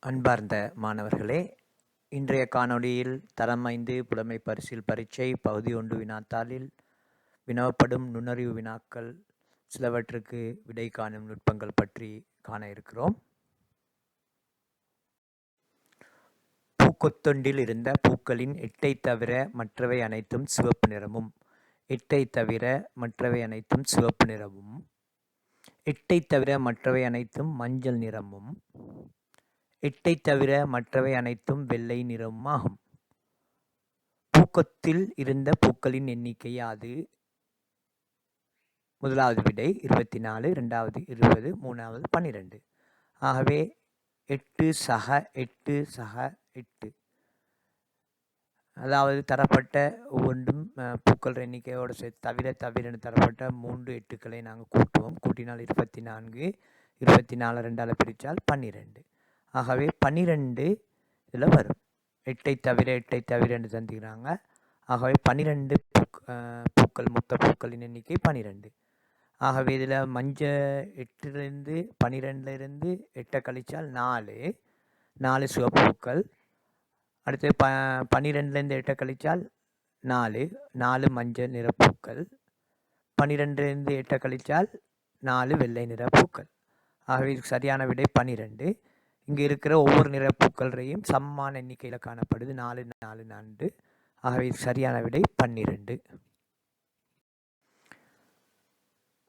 அன்பார்ந்த மாணவர்களே, இன்றைய காணொளியில் தரம் 5 புலமை பரிசில் பரீட்சை பகுதி 1 வினாத்தாளில் வினவப்படும் நுண்ணறிவு வினாக்கள் சிலவற்றுக்கு விடை காணும் நுட்பங்கள் பற்றி காண இருக்கிறோம். பூக்கொத்தொண்டில் இருந்த பூக்களின் 8ஐ தவிர மற்றவை அனைத்தும் சிவப்பு நிறமும், 8ஐ தவிர மற்றவை அனைத்தும் சிவப்பு நிறமும், 8ஐ தவிர மற்றவை அனைத்தும் மஞ்சள் நிறமும், 8ஐ தவிர மற்றவை அனைத்தும் வெள்ளை நிறமும் ஆகும். பூக்கொத்தில் இருந்த பூக்களின் எண்ணிக்கை யாது? முதலாவது விடை 24, இரண்டாவது 20, மூணாவது 12. ஆகவே 8 சக 8 சக 8, அதாவது தரப்பட்ட ஒவ்வொன்றும் பூக்கள் எண்ணிக்கையோடு சேர்த்து தவிர தரப்பட்ட 3 8களை நாங்கள் கூட்டுவோம். கூட்டினால் 24, 24 2ஆல் பிரித்தால் 12. ஆகவே 12 இதில் வரும். 8ஐ தவிர என்று தந்துக்கிறாங்க. ஆகவே 12 பூக்கள், மொத்த பூக்களின் எண்ணிக்கை 12. ஆகவே இதில் மஞ்சள் 8லிருந்து 12லிருந்து 8 கழித்தால் 4 சிவப்பு பூக்கள். அடுத்து 12லேருந்து 8 கழித்தால் 4 மஞ்சள் நிற பூக்கள். 12லேருந்து 8 கழித்தால் 4 வெள்ளை நிற பூக்கள். ஆகவே இதுக்கு சரியான விடை 12. இங்கே இருக்கிற ஒவ்வொரு நிற பூக்களையும் சமமான எண்ணிக்கையில் காணப்படுது, 4 4 4. ஆகவே சரியான விடை 12.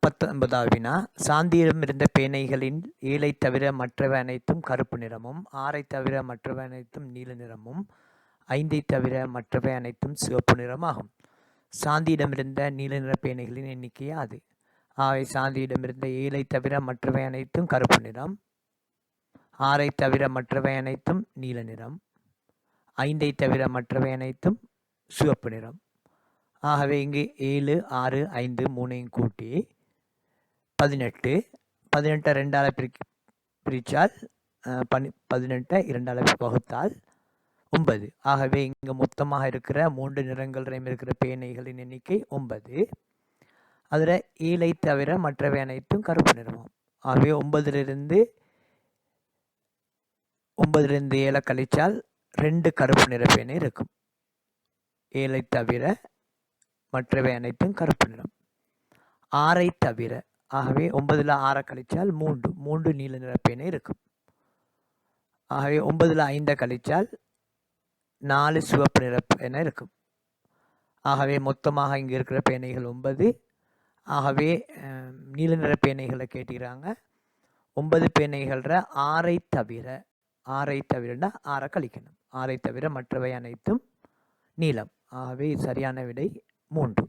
19வது வினா, சாந்தியிடம் இருந்த பேனைகளின் 7ஐ தவிர மற்றவை அனைத்தும் கருப்பு நிறமும், 6ஐ தவிர மற்றவை அனைத்தும் நீல நிறமும், 5ஐ தவிர மற்றவை அனைத்தும் சிவப்பு நிறமாகும். சாந்தியிடமிருந்த நீல நிற பேனைகளின் எண்ணிக்கை யாது? ஆகவே சாந்தியிடமிருந்த 7ஐ தவிர மற்றவை அனைத்தும் கருப்பு நிறம், 6ஐ தவிர மற்றவை அனைத்தும் நீல நிறம், 5ஐ தவிர மற்றவை அனைத்தும் சிவப்பு நிறம். ஆகவே இங்கு 7 6 5 3ஐயும் கூட்டி 18. 18 2ஆல் பிரித்தால் 18 2ஆல் வகுத்தால் 9. ஆகவே இங்கு மொத்தமாக இருக்கிற 3 நிறங்களையும் இருக்கிற பேனைகளின் எண்ணிக்கை 9. அதில் 7ஐ தவிர மற்றவை அனைத்தும் கருப்பு நிறமாகும். ஆகவே 9லிருந்து 7 கழித்தால் 2 கருப்பு நிற பேனை இருக்கும். 7ஐ தவிர மற்றவை அனைத்தும் கருப்பு நிறம். 6ஐ தவிர, ஆகவே 9ல் 6 கழித்தால் 3 நீல நிற பேனை இருக்கும். ஆகவே 9ல் 5 கழித்தால் 4 சிவப்பு நிற பேனை இருக்கும். ஆகவே மொத்தமாக இங்கே இருக்கிற பேனைகள் 9. ஆகவே நீல நிற பேனைகளை கேட்டுக்கிறாங்க. 9 பேனைகளில் 6ஐ தவிரனா 6 கழிக்கணும். 6ஐ தவிர மற்றவை அனைத்தும் நீலம். ஆகவே சரியான விடை 3.